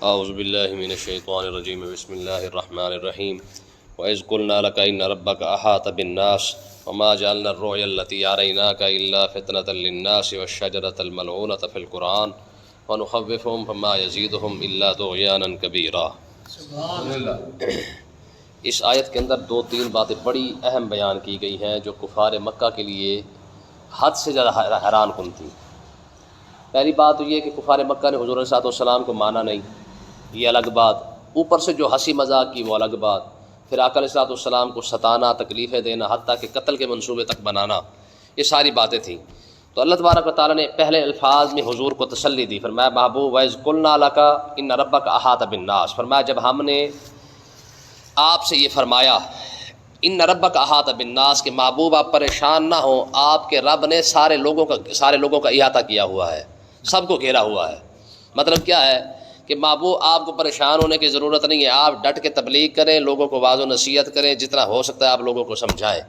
اعوذ باللہ من الشیطان الرجیم بسم اللہ الرحمن الرحیم وَإِذْ قُلْنَا لَكَ إِنَّ رَبَّكَ أَحَاطَ بِالنَّاسِ وَمَا جَعَلْنَا الرُّؤْيَا الَّتِي أَرَيْنَاكَ إِلَّا فِتْنَةً لِلنَّاسِ وَالشَّجَرَةَ الْمَلْعُونَةَ فِي الْقُرْآنِ وَنُخَوِّفُهُمْ فَمَا يَزِيدُهُمْ إِلَّا طُغْيَانًا كَبِيرًا۔ اس آیت کے اندر دو تین باتیں بڑی اہم بیان کی گئی ہیں جو کفار مکہ کے لیے حد سے زیادہ حیران کن تھیں۔ پہلی بات تو یہ کہ کفار مکہ نے حضور علیہ الصلوۃ والسلام کو مانا نہیں، یہ الگ بات، اوپر سے جو ہنسی مذاق کی وہ الگ بات، پھر آقا علیہ الصلوۃ والسلام کو ستانا، تکلیفیں دینا، حتیٰ کہ قتل کے منصوبے تک بنانا، یہ ساری باتیں تھیں۔ تو اللہ تبارک و تعالیٰ نے پہلے الفاظ میں حضور کو تسلی دی، فرمایا محبوب وَإِذْ قُلْنَا لَكَ إِنَّ رَبَّكَ أَحَاطَ بِالنَّاسِ، فرمایا جب ہم نے آپ سے یہ فرمایا ان ربک احاط بالناس کہ محبوب آپ پریشان نہ ہوں، آپ کے رب نے سارے لوگوں کا احاطہ کیا ہوا ہے، سب کو گھیرا ہوا ہے۔ مطلب کیا ہے کہ محبوب آپ کو پریشان ہونے کی ضرورت نہیں ہے، آپ ڈٹ کے تبلیغ کریں، لوگوں کو واعظ و نصیحت کریں، جتنا ہو سکتا ہے آپ لوگوں کو سمجھائیں۔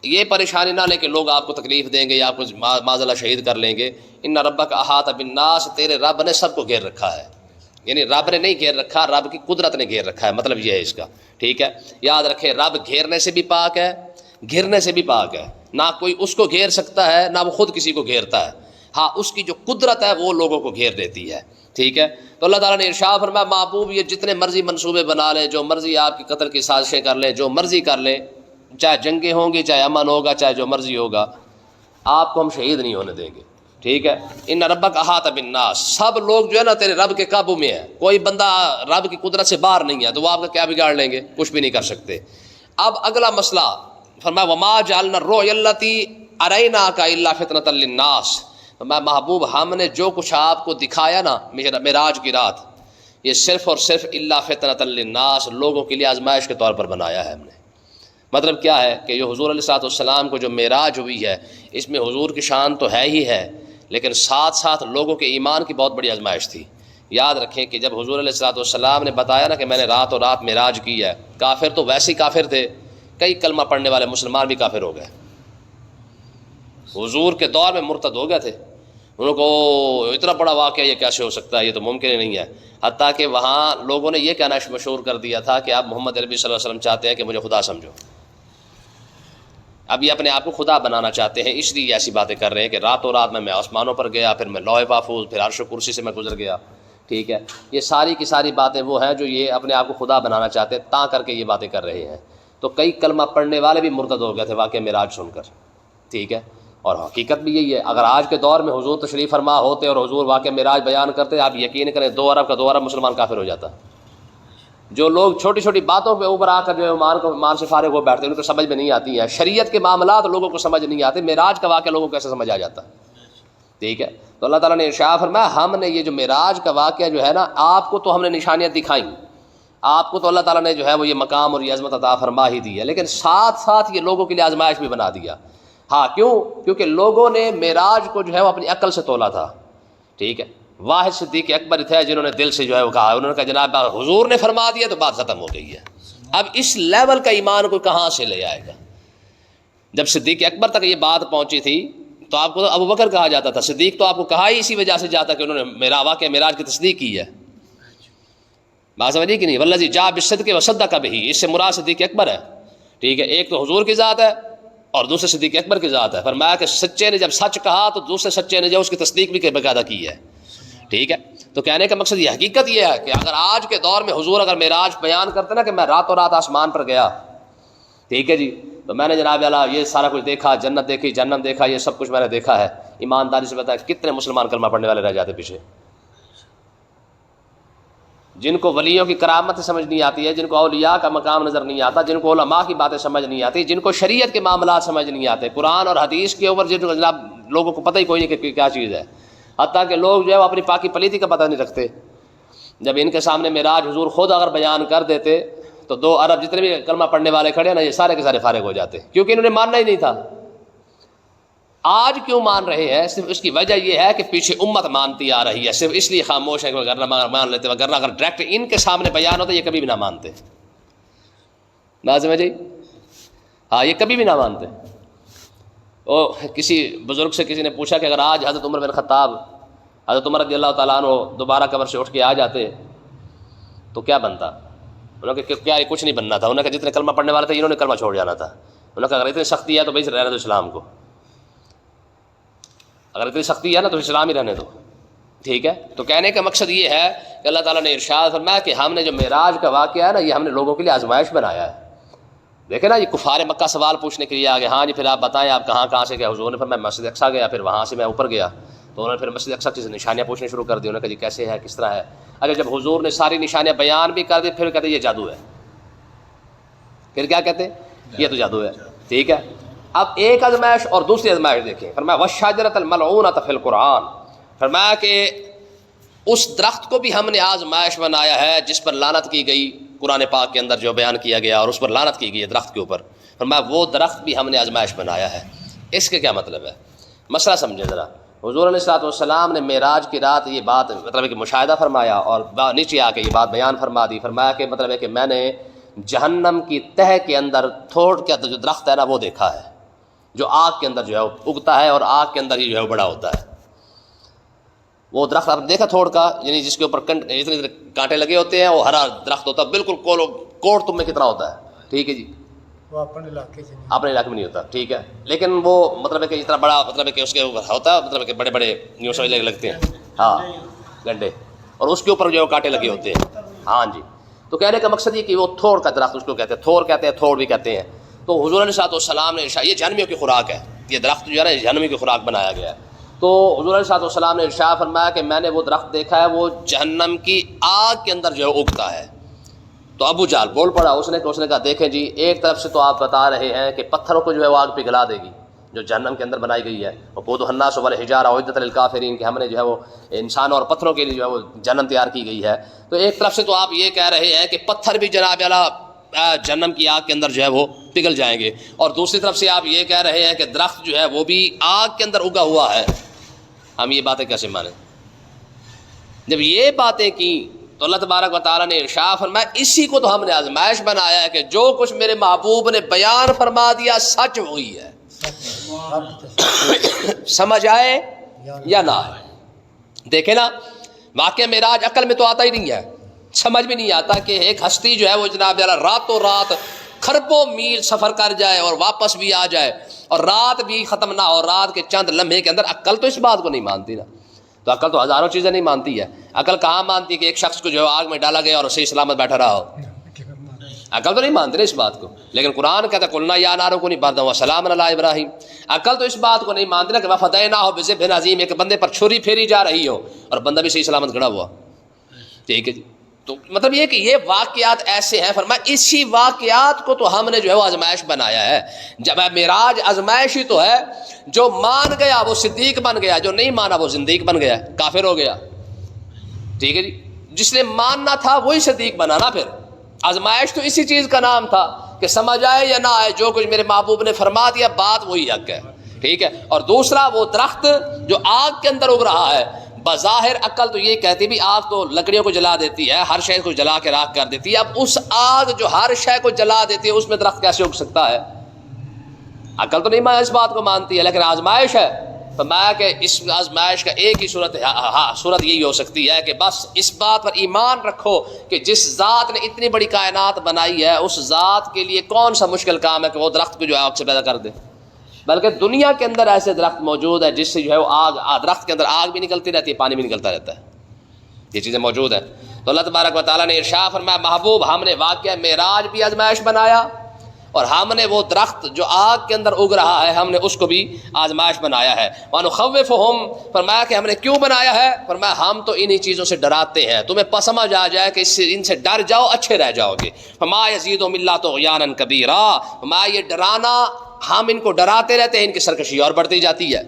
یہ پریشانی نہ لیں کہ لوگ آپ کو تکلیف دیں گے یا آپ کو معاذ اللہ شہید کر لیں گے۔ ان ربک احاط بالناس، تیرے رب نے سب کو گھیر رکھا ہے، یعنی رب نے نہیں گھیر رکھا، رب کی قدرت نے گھیر رکھا ہے، مطلب یہ ہے اس کا، ٹھیک ہے۔ یاد رکھیں رب گھیرنے سے بھی پاک ہے، گھرنے سے بھی پاک ہے، نہ کوئی اس کو گھیر سکتا ہے نہ وہ خود کسی کو گھیرتا ہے، ہاں اس کی جو قدرت ہے وہ لوگوں کو گھیر دیتی ہے، ٹھیک ہے۔ تو اللہ تعالیٰ نے ارشاد فرمایا محبوب یہ جتنے مرضی منصوبے بنا لیں، جو مرضی آپ کی قتل کی سازشیں کر لیں، جو مرضی کر لیں، چاہے جنگیں ہوں گی، چاہے امن ہوگا، چاہے جو مرضی ہوگا، آپ کو ہم شہید نہیں ہونے دیں گے، ٹھیک ہے۔ ان ربک احاط بالناس، سب لوگ جو ہے نا تیرے رب کے قابو میں ہے، کوئی بندہ رب کی قدرت سے باہر نہیں ہے، تو وہ آپ کا کیا بگاڑ لیں گے؟ کچھ بھی نہیں کر سکتے۔ اب اگلا مسئلہ فرمایا وما جعلنا الرؤيا التي اريناك الا فتنة للناس، فرمایا محبوب ہم نے جو کچھ آپ کو دکھایا نا معراج کی رات، یہ صرف اور صرف الا فتنة للناس، لوگوں کے لیے آزمائش کے طور پر بنایا ہے ہم نے۔ مطلب کیا ہے کہ جو حضور علیہ الصلوۃ والسلام کو جو معراج ہوئی ہے، اس میں حضور کی شان تو ہے ہی ہے، لیکن ساتھ ساتھ لوگوں کے ایمان کی بہت بڑی آزمائش تھی۔ یاد رکھیں کہ جب حضور علیہ الصلوۃ والسلام نے بتایا نا کہ میں نے رات اور رات معراج کی ہے، کافر تو ویسے ہی کافر تھے، کئی کلمہ پڑھنے والے مسلمان بھی کافر ہو گئے، حضور کے دور میں مرتد ہو گئے تھے، انہوں کو اتنا بڑا واقعہ یہ کیسے ہو سکتا ہے، یہ تو ممکن ہی نہیں ہے۔ حتیٰ کہ وہاں لوگوں نے یہ کہنا مشہور کر دیا تھا کہ آپ محمد عربی صلی اللہ علیہ وسلم چاہتے ہیں کہ مجھے خدا سمجھو، اب یہ اپنے آپ کو خدا بنانا چاہتے ہیں، اس لیے ایسی باتیں کر رہے ہیں کہ راتوں رات میں آسمانوں پر گیا، پھر میں لوح محفوظ، پھر عرش و کرسی سے میں گزر گیا، ٹھیک ہے۔ یہ ساری کی ساری باتیں وہ ہیں جو یہ اپنے آپ کو خدا بنانا چاہتے ہیں، تاں کر کے یہ باتیں کر رہے ہیں۔ تو کئی کلمہ پڑھنے والے بھی مرتد ہو گئے تھے واقعہ معراج سن کر، ٹھیک ہے۔ اور حقیقت بھی یہی ہے، اگر آج کے دور میں حضور تشریف فرما ہوتے اور حضور واقعہ معراج بیان کرتے، آپ یقین کریں 2 ارب کا 2 ارب مسلمان کافر ہو جاتا۔ جو لوگ چھوٹی چھوٹی باتوں پہ اوپر آ کر جو ایمان سے فارغ ہو بیٹھتے ہیں، ان کو سمجھ میں نہیں آتی ہے، شریعت کے معاملات لوگوں کو سمجھ نہیں آتے، معراج کا واقعہ لوگوں کو کیسے سمجھ آ جاتا ہے، ٹھیک ہے۔ تو اللہ تعالیٰ نے ارشاد فرمایا ہم نے یہ جو معراج کا واقعہ جو ہے نا، آپ کو تو ہم نے نشانیاں دکھائیں، آپ کو تو اللہ تعالیٰ نے جو ہے وہ یہ مقام اور یہ عظمت عطا فرما ہی دی ہے، لیکن ساتھ ساتھ یہ لوگوں کے لیے آزمائش بھی بنا دیا۔ ہاں کیوں؟ کیونکہ لوگوں نے معراج کو جو ہے وہ اپنی عقل سے تولا تھا، ٹھیک ہے۔ واحد صدیق اکبر تھے جنہوں نے دل سے جو ہے وہ کہا، انہوں نے کہا جناب حضور نے فرما دیا تو بات ختم ہو گئی ہے، اب اس لیول کا ایمان کو کہاں سے لے آئے گا؟ جب صدیق اکبر تک یہ بات پہنچی تھی تو آپ کو ابو بکر کہا جاتا تھا، صدیق تو آپ کو کہا ہی اسی وجہ سے جاتا کہ انہوں نے میرا واقعہ معراج کی تصدیق کی ہے، بات سمجھیے کہ نہیں؟ والذی جاء بالصدق وصدق بہ، اس سے مراد صدیق اکبر ہے، ٹھیک ہے۔ ایک تو حضور کی ذات ہے اور دوسرے صدیق اکبر کی ذات ہے، فرمایا کہ سچے نے جب سچ کہا تو دوسرے سچے نے جو اس کی تصدیق بھی باقاعدہ کی ہے، ٹھیک ہے۔ تو کہنے کا مقصد یہ حقیقت یہ ہے کہ اگر آج کے دور میں حضور اگر معراج بیان کرتے نا کہ میں راتوں رات آسمان پر گیا، ٹھیک ہے جی، تو میں نے جناب اللہ یہ سارا کچھ دیکھا، جنت دیکھی، جہنم دیکھا، یہ سب کچھ میں نے دیکھا ہے، ایمانداری سے بتایا کتنے مسلمان کلمہ پڑھنے والے رہ جاتے پیچھے، جن کو ولیوں کی کرامت سمجھ نہیں آتی ہے، جن کو اولیاء کا مقام نظر نہیں آتا، جن کو علماء کی باتیں سمجھ نہیں آتی، جن کو شریعت کے معاملات سمجھ نہیں آتے، قرآن اور حدیث کے اوپر جن کو جناب لوگوں کو پتہ ہی کوئی نہیں کہ کیا چیز ہے، حتیٰ کہ لوگ جو ہے وہ اپنی پاکی پلیتی کا پتہ نہیں رکھتے۔ جب ان کے سامنے معراج حضور خود اگر بیان کر دیتے تو 2 ارب جتنے بھی کلمہ پڑھنے والے کھڑے ہیں نا، یہ سارے کے سارے فارغ ہو جاتے، کیونکہ انہوں نے ماننا ہی نہیں تھا۔ آج کیوں مان رہے ہیں؟ صرف اس کی وجہ یہ ہے کہ پیچھے امت مانتی آ رہی ہے، صرف اس لیے خاموش ہے کہ وگرنہ مان لیتے، وگرنہ اگر ڈائریکٹ ان کے سامنے بیان ہوتا یہ کبھی بھی نہ مانتے، لازم ہے جی، ہاں یہ کبھی بھی نہ مانتے۔ کسی بزرگ سے کسی نے پوچھا کہ اگر آج حضرت عمر بن خطاب، حضرت عمر رضی اللہ تعالیٰ عنہ دوبارہ قبر سے اٹھ کے آ جاتے تو کیا بنتا؟ انہوں نے کہا کیا کچھ نہیں بننا تھا. انہوں نے کہا جتنے کلمہ پڑھنے والے تھے انہوں نے کلمہ چھوڑ جانا تھا. انہوں نے کہا اگر اتنی سختی ہے تو بھائی رہنے دو اسلام کو, اگر اتنی سختی ہے نا تو اسلام ہی رہنے دو. ٹھیک ہے. تو کہنے کا مقصد یہ ہے کہ اللہ تعالیٰ نے ارشاد فرمایا کہ ہم نے جو معراج کا واقعہ ہے نا یہ ہم نے لوگوں کے لیے آزمائش بنایا ہے. دیکھیں نا, یہ کفار مکہ سوال پوچھنے کے لیے آگے, ہاں جی پھر آپ بتائیں آپ کہاں سے گئے. حضور نے فرمایا میں مسجد اقصیٰ گیا, پھر وہاں سے میں اوپر گیا. تو انہوں نے پھر مسجد اقصیٰ کی نشانیاں پوچھنے شروع کر دی. انہوں نے کہا جی کیسے ہے, کس طرح ہے. اگر جب حضور نے ساری نشانیاں بیان بھی کر دی پھر کہتے یہ جادو ہے. پھر کیا کہتے یہ تو جادو ہے. ٹھیک ہے. اب ایک آزمائش اور دوسری آزمائش دیکھیں. فرمایا والشجرۃ الملعونۃ فی القرآن, فرمایا کہ اس درخت کو بھی ہم نے آزمائش بنایا ہے جس پر لعنت کی گئی قرآن پاک کے اندر جو بیان کیا گیا, اور اس پر لعنت کی گئی ہے درخت کے اوپر. فرمایا وہ درخت بھی ہم نے آزمائش بنایا ہے. اس کے کیا مطلب ہے؟ مسئلہ سمجھیں ذرا. حضور علیہ الصلوۃ والسلام نے معراج کی رات یہ بات مطلب ہے کہ مشاہدہ فرمایا اور نیچے آ کے یہ بات بیان فرما دی. فرمایا کہ مطلب ہے کہ میں نے جہنم کی تہہ کے اندر تھوڑ کے جو درخت ہے نا وہ دیکھا ہے, جو آگ کے اندر جو ہے وہ اگتا ہے اور آگ کے اندر ہی جو ہے وہ بڑا ہوتا ہے. وہ درخت آپ نے دیکھا تھوڑ کا, یعنی جس کے اوپر اتنے کانٹے لگے ہوتے ہیں, وہ ہرا درخت ہوتا ہے بالکل کوڑ تم میں کتنا ہوتا ہے. ٹھیک ہے جی, وہ اپنے علاقے میں نہیں ہوتا. ٹھیک ہے. لیکن وہ مطلب ہے کہ اتنا بڑا مطلب ہے کہ اس کے اوپر ہوتا ہے, مطلب ہے کہ بڑے بڑے نیوز لگتے ہیں, ہاں گنڈے, اور اس کے اوپر جو ہے کانٹے لگے ہوتے ہیں. ہاں جی. تو کہنے کا مقصد یہ کہ وہ تھوڑ کا درخت اس کو کہتے ہیں, تھور کہتے ہیں, تھوڑ بھی کہتے ہیں. تو حضور علیہ السلام نے یہ جہنمیوں کی خوراک ہے, یہ درخت جو ہے نا جہنمی کی خوراک بنایا گیا ہے. تو حضور علیہ السلام نے ارشاد فرمایا کہ میں نے وہ درخت دیکھا ہے وہ جہنم کی آگ کے اندر جو ہے اگتا ہے. تو ابو جہل بول پڑا, اس نے کہا دیکھیں جی ایک طرف سے تو آپ بتا رہے ہیں کہ پتھروں کو جو ہے وہ آگ پگھلا دے گی جو جہنم کے اندر بنائی گئی ہے, وقودھا الناس والحجارہ اعدت للکافرین, کہ ہم نے جو ہے وہ انسانوں اور پتھروں کے لیے جو ہے وہ جہنم تیار کی گئی ہے. تو ایک طرف سے تو آپ یہ کہہ رہے ہیں کہ پتھر بھی جناب اعلیٰ جہنم کی آگ کے اندر جو ہے وہ پگھل جائیں گے, اور دوسری طرف سے آپ یہ کہہ رہے ہیں کہ درخت جو ہے وہ بھی آگ کے اندر اگا ہوا ہے. ہم یہ باتیں کیسے مانیں؟ جب یہ باتیں کی تو اللہ تبارک و تعالیٰ نے ارشاد فرمایا اسی کو تو ہم نے آزمائش بنایا ہے کہ جو کچھ میرے محبوب نے بیان فرما دیا سچ ہوئی ہے, سمجھ آئے یا نہ آئے. دیکھیں نا واقعہ معراج عقل میں تو آتا ہی نہیں ہے, سمجھ بھی نہیں آتا کہ ایک ہستی جو ہے وہ جناب راتوں رات کھربوں میل سفر کر جائے اور واپس بھی آ جائے, اور رات بھی ختم نہ ہو, رات کے چند لمحے کے اندر. عقل تو اس بات کو نہیں مانتی نا. تو عقل تو ہزاروں چیزیں نہیں مانتی ہے. عقل کہاں مانتی کہ ایک شخص کو جو آگ میں ڈالا گیا اور صحیح سلامت بیٹھا رہا ہو؟ عقل تو نہیں مانتی نا اس بات کو. لیکن قرآن کہتا ہے قلنا یا نار کونی بردا وسلاما علی ابراہیم. عقل تو اس بات کو نہیں مانتی نا کہ وفدیناہ بذبح عظیم, ایک بندے پر چھری پھیری جا رہی ہو اور بندہ بھی صحیح سلامت کھڑا ہوا. ٹھیک ہے جی. تو مطلب یہ کہ یہ واقعات ایسے ہیں. فرمایا اسی واقعات کو تو ہم نے جو ہے وہ آزمائش بنایا ہے. جب معراج آزمائش ہی تو ہے, جو مان گیا وہ صدیق بن گیا, جو نہیں مانا وہ زندیق بن گیا, کافر ہو گیا. ٹھیک ہے جی. جس نے ماننا تھا وہی صدیق بنا نا. پھر آزمائش تو اسی چیز کا نام تھا کہ سمجھ آئے یا نہ آئے, جو کچھ میرے محبوب نے فرما دیا بات وہی حق ہے. ٹھیک ہے. اور دوسرا وہ درخت جو آگ کے اندر اگ رہا ہے, بظاہر عقل تو یہ کہتی بھی آگ تو لکڑیوں کو جلا دیتی ہے, ہر شے کو جلا کے راکھ کر دیتی ہے. اب اس آگ جو ہر شے کو جلا دیتی ہے اس میں درخت کیسے اگ سکتا ہے؟ عقل تو نہیں اس بات کو مانتی ہے. لیکن آزمائش ہے. فرمایا کہ اس آزمائش کا ایک ہی صورت یہی ہو سکتی ہے کہ بس اس بات پر ایمان رکھو کہ جس ذات نے اتنی بڑی کائنات بنائی ہے اس ذات کے لیے کون سا مشکل کام ہے کہ وہ درخت کو جو ہے آگ سے پیدا کر دے. بلکہ دنیا کے اندر ایسے درخت موجود ہے جس سے جو ہے وہ درخت کے اندر آگ بھی نکلتی رہتی ہے, پانی بھی نکلتا رہتا ہے. یہ چیزیں موجود ہیں. تو اللہ تبارک و تعالیٰ نے ارشاد فرمایا محبوب ہم نے واقعہ معراج بھی آزمائش بنایا, اور ہم نے وہ درخت جو آگ کے اندر اگ رہا ہے ہم نے اس کو بھی آزمائش بنایا ہے. وَنُخَوِّفُهُمْ, فرمایا کہ ہم نے کیوں بنایا ہے؟ فرمایا ہم تو انہی چیزوں سے ڈراتے ہیں, تمہیں سمجھ آ جائے کہ ان سے ڈر جاؤ اچھے رہ جاؤ گے. فَمَا يَزِيدُهُمْ إِلَّا طُغْيَانًا كَبِيرًا, فرمایا یہ ڈرانا ہم ان کو ڈراتے رہتے ہیں, ان کی سرکشی اور بڑھتی جاتی ہے.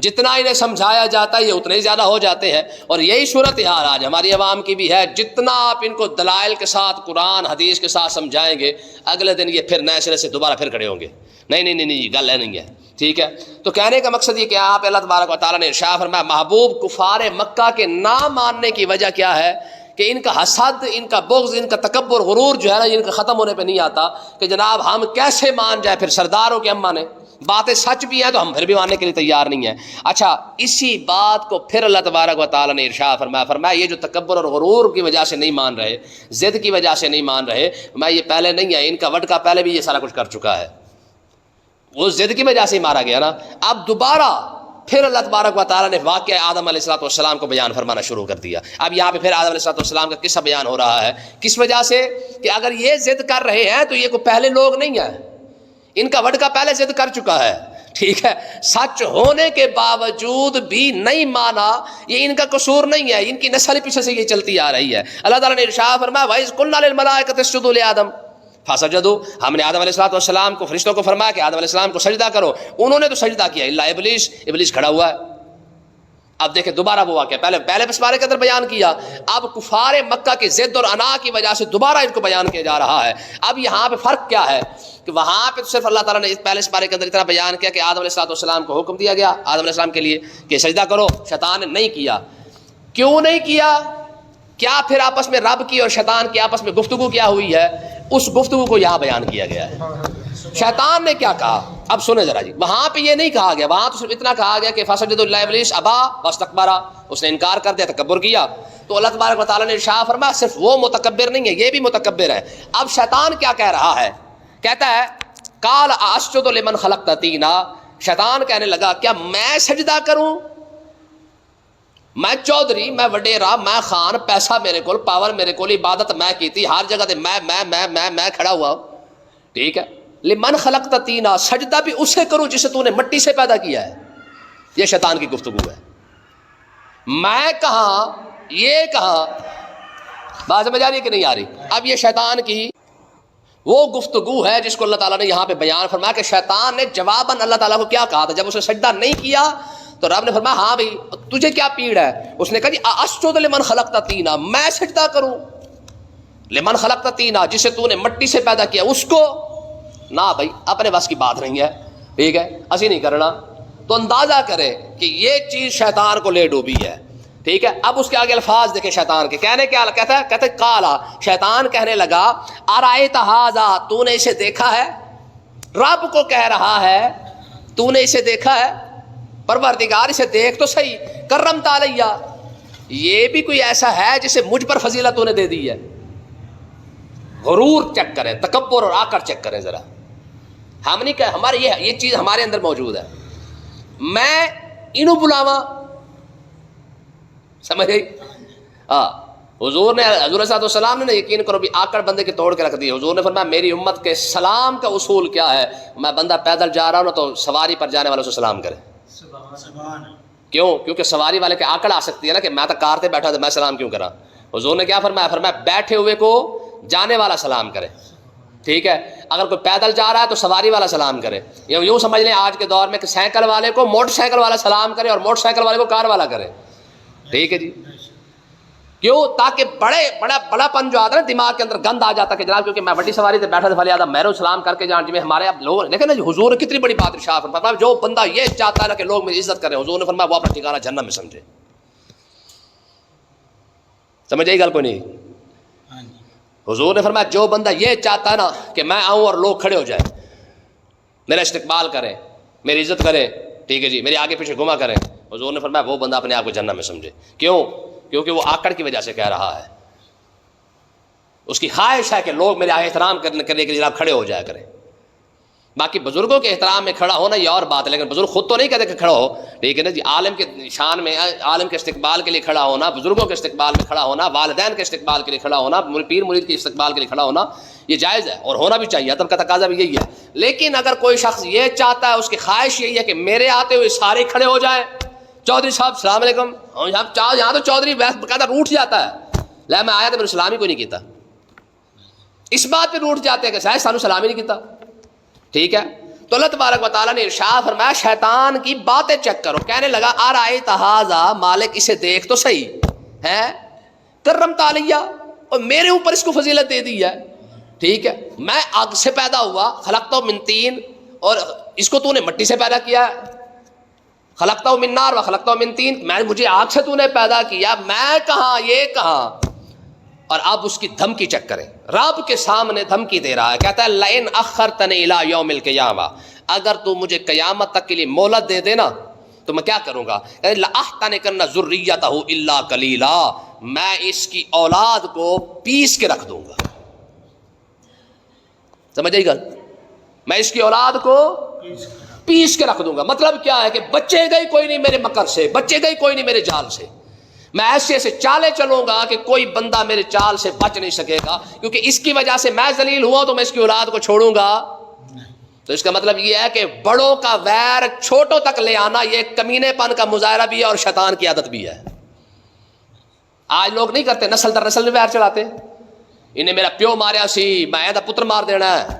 جتنا انہیں سمجھایا جاتا ہے یہ اتنے ہی زیادہ ہو جاتے ہیں. اور یہی صورتحال آج ہماری عوام کی بھی ہے. جتنا آپ ان کو دلائل کے ساتھ قرآن حدیث کے ساتھ سمجھائیں گے اگلے دن یہ پھر نئے سرے سے دوبارہ پھر کھڑے ہوں گے. نہیں یہ گل ہے نہیں ہے. ٹھیک ہے. تو کہنے کا مقصد یہ کہ آپ اللہ تبارک و تعالیٰ نے ارشاد فرمایا محبوب کفار مکہ کے نہ ماننے کی وجہ کیا ہے کہ ان کا حسد, ان کا بغض, ان کا تکبر, غرور جو ہے نا ان کا ختم ہونے پہ نہیں آتا کہ جناب ہم کیسے مان جائے پھر سرداروں کے ہم مانے. باتیں سچ بھی ہیں تو ہم پھر بھی ماننے کے لیے تیار نہیں ہیں. اچھا اسی بات کو پھر اللہ تبارک و تعالیٰ نے ارشاد فرمایا یہ جو تکبر اور غرور کی وجہ سے نہیں مان رہے, ضد کی وجہ سے نہیں مان رہے, میں یہ پہلے نہیں ہے, ان کا وٹکا پہلے بھی یہ سارا کچھ کر چکا ہے, وہ ضد کی وجہ سے ہی مارا گیا نا. اب دوبارہ پھر اللہ تبارک و تعالیٰ نے واقعہ آدم علیہ الصلوۃ والسلام کو بیان فرمانا شروع کر دیا. اب یہاں پہ پھر آدم علیہ الصلوۃ والسلام کا قصہ بیان ہو رہا ہے. کس وجہ سے؟ کہ اگر یہ ضد کر رہے ہیں تو یہ کوئی پہلے لوگ نہیں ہیں, ان کا وٹکا پہلے ضد کر چکا ہے, ٹھیک ہے, سچ ہونے کے باوجود بھی نہیں مانا, یہ ان کا قصور نہیں ہے, ان کی نسل پیچھے سے یہ چلتی آ رہی ہے. اللہ تعالیٰ نے ارشاد فرمایا وَإِذْ قُلْنَا لِلْمَلَائِكَةِ اسْجُدُوا لِآدَمَ فَسَجَدُوا, ہم نے آدم علیہ الصلوۃ والسلام کو, فرشتوں کو فرمایا کہ آدم علیہ السلام کو سجدہ کرو, انہوں نے تو سجدہ کیا الا ابلیس, ابلیس کھڑا ہوا ہے. اب دیکھیں دوبارہ وہ واقعہ پہلے بسمارے کے اندر بیان کیا, اب کفار مکہ کی ضد اور انا کی وجہ سے دوبارہ ان کو بیان کیا جا رہا ہے. اب یہاں پہ فرق کیا ہے کہ وہاں پہ تو صرف اللہ تعالیٰ نے پہلے بسمارے کے اندر اتنا بیان کیا کہ آدم علیہ الصلوۃ والسلام کو حکم دیا گیا, آدم علیہ السلام کے لیے کہ سجدہ کرو, شیطان نے نہیں کیا. کیوں نہیں کیا؟ کیا پھر آپس میں رب کی اور شیطان کی آپس میں گفتگو کیا ہوئی ہے, اس گفتگو کو یہاں بیان کیا گیا ہے. شیطان نے کیا کہا اب سنیں ذرا جی. وہاں پہ یہ نہیں کہا گیا, وہاں تو صرف اتنا کہا گیا کہ فسجدوا الا ابلیس ابا واستکبر, اس نے انکار کر دیا, تکبر کیا. تو اللہ تبارک و تعالیٰ نے ارشاد فرمایا صرف وہ متکبر نہیں ہے, یہ بھی متکبر ہے. اب شیطان کیا کہہ رہا ہے, کہتا ہے قال اسجد لمن خلقت طینا, شیطان کہنے لگا کیا میں سجدہ کروں, میں چودھری, میں وڈیرا, میں خان, پیسہ میرے کول, پاور میرے کول, عبادت میں کی تھی, ہر جگہ تے میں کھڑا ہوا ہوں, ٹھیک ہے. لمن خلقت طینا, سجدہ بھی اسے کروں جسے تو نے مٹی سے پیدا کیا ہے. یہ شیطان کی گفتگو ہے. میں کہاں, یہ کہاں, بات سمجھ آ رہی ہے کہ نہیں آ رہی؟ اب یہ شیطان کی وہ گفتگو ہے جس کو اللہ تعالیٰ نے یہاں پہ بیان فرمایا کہ شیطان نے جواباً اللہ تعالیٰ کو کیا کہا تھا جب اسے سجدہ نہیں کیا تو رب نے فرمایا ہاں بھائی تجھے کیا پیڑ ہے. اس نے کہا جی اسجد لمن خلقت طینا, میں سجدہ کروں لمن خلقت طینا, جسے تو نے مٹی سے پیدا کیا اس کو. نہ بھائی اپنے بس کی بات نہیں ہے, ٹھیک ہے, اسی نہیں کرنا. تو اندازہ کرے کہ یہ چیز شیطان کو لے ڈوبی ہے, ٹھیک ہے. اب اس کے آگے الفاظ دیکھیں شیطان کے, کہنے کیا کہتا ہے کالا, شیطان کہنے لگا ارائیت ھذا, تو نے اسے دیکھا ہے, رب کو کہہ رہا ہے تو نے اسے دیکھا ہے, پروردگار اسے دیکھ تو صحیح, کرمت علیہ, یہ بھی کوئی ایسا ہے جسے مجھ پر فضیلت تو نے دے دی ہے. غرور چیک کریں, تکبر اور آکر چیک کریں ذرا. ہم نہیں کہ ہمارے یہ چیز ہمارے اندر موجود ہے, میں انہوں بلاوا, سمجھ گئی؟ حضور نے, حضور صلی اللہ علیہ وسلم نے یقین کرو بھی آکڑ بندے کے توڑ کے رکھ دی. حضور نے فرمایا میری امت کے سلام کا اصول کیا ہے, میں بندہ پیدل جا رہا ہوں نا تو سواری پر جانے والوں سے سلام کرے. کیوں؟ کیونکہ سواری والے کے آکڑ آ سکتی ہے نا کہ میں تو کار پہ بیٹھا تو میں سلام کیوں کرا. حضور نے کیا فرمایا بیٹھے ہوئے کو جانے والا سلام کرے, ٹھیک ہے. اگر کوئی پیدل جا رہا ہے تو سواری والا سلام کرے. یوں سمجھ لیں آج کے دور میں کہ سائیکل والے کو موٹر سائیکل والا سلام کرے اور موٹر سائیکل والے کو کار والا کرے, ٹھیک ہے جی. کیوں؟ تاکہ بڑا پن جو آتا ہے نا دماغ کے اندر گند آ جاتا کہ جناب کیونکہ میں بڑی سواری سے بیٹھا تھا زیادہ میرو سلام کر کے جان, جی ہمارے اب لوگ دیکھیں نا حضور نے کتنی بڑی بات ارشاد فرمایا, جو بندہ یہ چاہتا ہے نا کہ لوگ میری عزت کریں, حضور نے فرمایا وہ اپنا ٹھکانہ جہنم میں سمجھے. سمجھ آئی گل کوئی نہیں؟ حضور نے فرمایا جو بندہ یہ چاہتا ہے نا کہ میں آؤں اور لوگ کھڑے ہو جائیں, میرا استقبال کریں, میری عزت کریں, ٹھیک ہے جی, میرے آگے پیچھے گھما کریں, حضور نے فرمایا وہ بندہ اپنے آپ کو جہنم میں سمجھے. کیوں؟ کیونکہ وہ آکڑ کی وجہ سے کہہ رہا ہے, اس کی خواہش ہے کہ لوگ میرے آگے احترام کرنے کے لیے جناب کھڑے ہو جایا کریں. باقی بزرگوں کے احترام میں کھڑا ہونا یہ اور بات ہے, لیکن بزرگ خود تو نہیں کہتے کہ کھڑا ہو, ٹھیک ہے نا جی. عالم کے شان میں, عالم کے استقبال کے لیے کھڑا ہونا, بزرگوں کے استقبال میں کھڑا ہونا, والدین کے استقبال کے لیے کھڑا ہونا, پیر مرید کے استقبال کے لیے کھڑا ہونا, یہ جائز ہے اور ہونا بھی چاہیے, ادب کا تقاضا بھی یہی ہے. لیکن اگر کوئی شخص یہ چاہتا ہے, اس کی خواہش یہی ہے کہ میرے آتے ہوئے سارے کھڑے ہو جائیں, چودھری صاحب السلام علیکم, یہاں تو چودھری باقاعدہ روٹ جاتا ہے, لے میں آیا تو میرے سلام ہی کوئی نہیں کیتا, اس بات پہ روٹ جاتے ہیں کہ شاید سانو سلام ہی نہیں کیتا, ٹھیک ہے. تو اللہ تبارک و تعالیٰ نے ارشاد فرمایا شیطان کی باتیں چیک کرو. کہنے لگا ارائیت ھذا, مالک اسے دیکھ تو صحیح ہے, کرمت علیہ, اور میرے اوپر اس کو فضیلت دے دی ہے, ٹھیک ہے. میں آگ سے پیدا ہوا, خلقتہ من طین, اور اس کو تو نے مٹی سے پیدا کیا, خلقتہ من نار و خلقتہ من طین, مجھے آگ سے تو نے پیدا کیا, میں کہاں یہ کہاں. اور اب اس کی دھمکی چیک کریں. رب کے سامنے دھمکی دے رہا ہے, کہتا ہے لئن اخرتنی الی یوم القیامہ, اگر تو مجھے قیامت تک کے لیے مہلت دے دینا تو میں کیا کروں گا, لأحتنکن ذریتہ الا قلیلا, میں اس کی اولاد کو پیس کے رکھ دوں گا. سمجھ آئی گل, میں اس کی اولاد کو پیس کے رکھ دوں گا. مطلب کیا ہے کہ بچے گئے کوئی نہیں میرے مکر سے, بچے گئے کوئی نہیں میرے جال سے. میں ایسے ایسے چالیں چلوں گا کہ کوئی بندہ میرے چال سے بچ نہیں سکے گا, کیونکہ اس کی وجہ سے میں ذلیل ہوا تو میں اس کی اولاد کو چھوڑوں گا. تو اس کا مطلب یہ ہے کہ بڑوں کا ویر چھوٹوں تک لے آنا یہ کمینے پن کا مظاہرہ بھی ہے اور شیطان کی عادت بھی ہے. آج لوگ نہیں کرتے, نسل در نسل ویر چلاتے, انہیں میرا پیو ماریا سی میں دا پتر مار دینا ہے,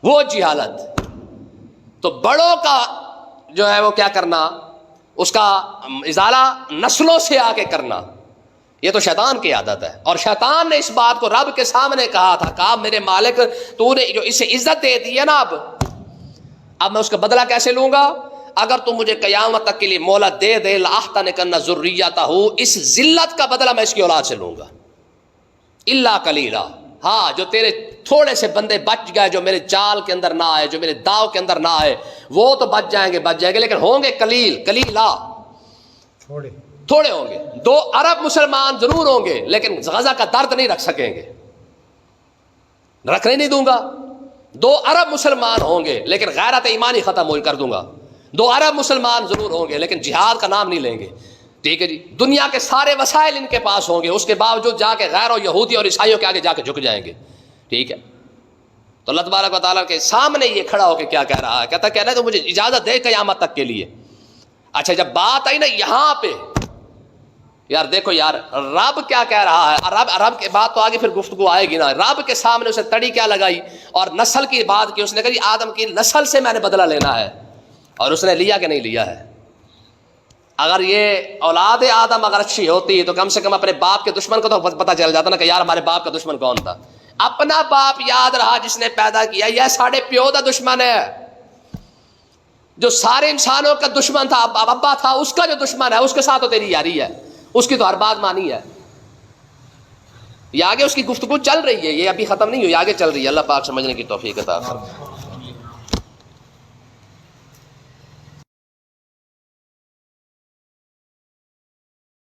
وہ جہالت. تو بڑوں کا جو ہے وہ کیا کرنا, اس کا ازالہ نسلوں سے آ کے کرنا, یہ تو شیطان کی عادت ہے. اور شیطان نے اس بات کو رب کے سامنے کہا تھا, کہا میرے مالک تو نے جو اسے عزت دے دی ہے نا, اب میں اس کا بدلہ کیسے لوں گا, اگر تو مجھے قیامت تک کے لیے مہلت دے دے لأحتنکن ذریتہ, اس ذلت کا بدلہ میں اس کی اولاد سے لوں گا. الا قلیلا, ہاں جو تیرے تھوڑے سے بندے بچ گئے, جو میرے جال کے اندر نہ آئے, جو میرے داؤ کے اندر نہ آئے, وہ تو بچ جائیں گے, لیکن ہوں گے قلیلا, تھوڑے ہوں گے. 2 ارب مسلمان ضرور ہوں گے, لیکن غزہ کا درد نہیں رکھ سکیں گے, رکھنے نہیں دوں گا. 2 ارب مسلمان ہوں گے, لیکن غیرت ایمانی ختم ہو کر دوں گا. 2 ارب مسلمان ضرور ہوں گے, لیکن جہاد کا نام نہیں لیں گے. ٹھیک ہے جی, دنیا کے سارے وسائل ان کے پاس ہوں گے, اس کے باوجود جا کے غیر و یہودی اور عیسائیوں کے آگے جا کے جھک جائیں گے. ٹھیک ہے, تو اللہ تبارک و تعالیٰ کے سامنے یہ کھڑا ہو کے کیا کہہ رہا ہے, کہتا ہے تو مجھے اجازت دے قیامت تک کے لیے. اچھا جب بات آئی نا یہاں پہ, یار دیکھو یار رب کیا کہہ رہا ہے, رب کے بات تو آگے پھر گفتگو آئے گی نا. رب کے سامنے اسے تڑی کیا لگائی اور نسل کی بات کی, اس نے کہا جی آدم کی نسل سے میں نے بدلہ لینا ہے, اور اس نے لیا کہ نہیں لیا ہے. اگر یہ اولاد آدم اگر اچھی ہوتی تو کم سے کم اپنے باپ کے دشمن کو تو پتہ چل جاتا نا کہ یار ہمارے باپ کا دشمن کون تھا. اپنا باپ یاد رہا جس نے پیدا کیا, یہ ساڑھے پیو دا دشمن ہے, جو سارے انسانوں کا دشمن تھا, ابا تھا, اس کا جو دشمن ہے اس کے ساتھ تو تیری یاری ہے, اس کی تو ہر بات مانی ہے. یہ آگے اس کی گفتگو چل رہی ہے, یہ ابھی ختم نہیں ہوئی, آگے چل رہی ہے. اللہ پاک سمجھنے کی توفیق عطا فرمائے.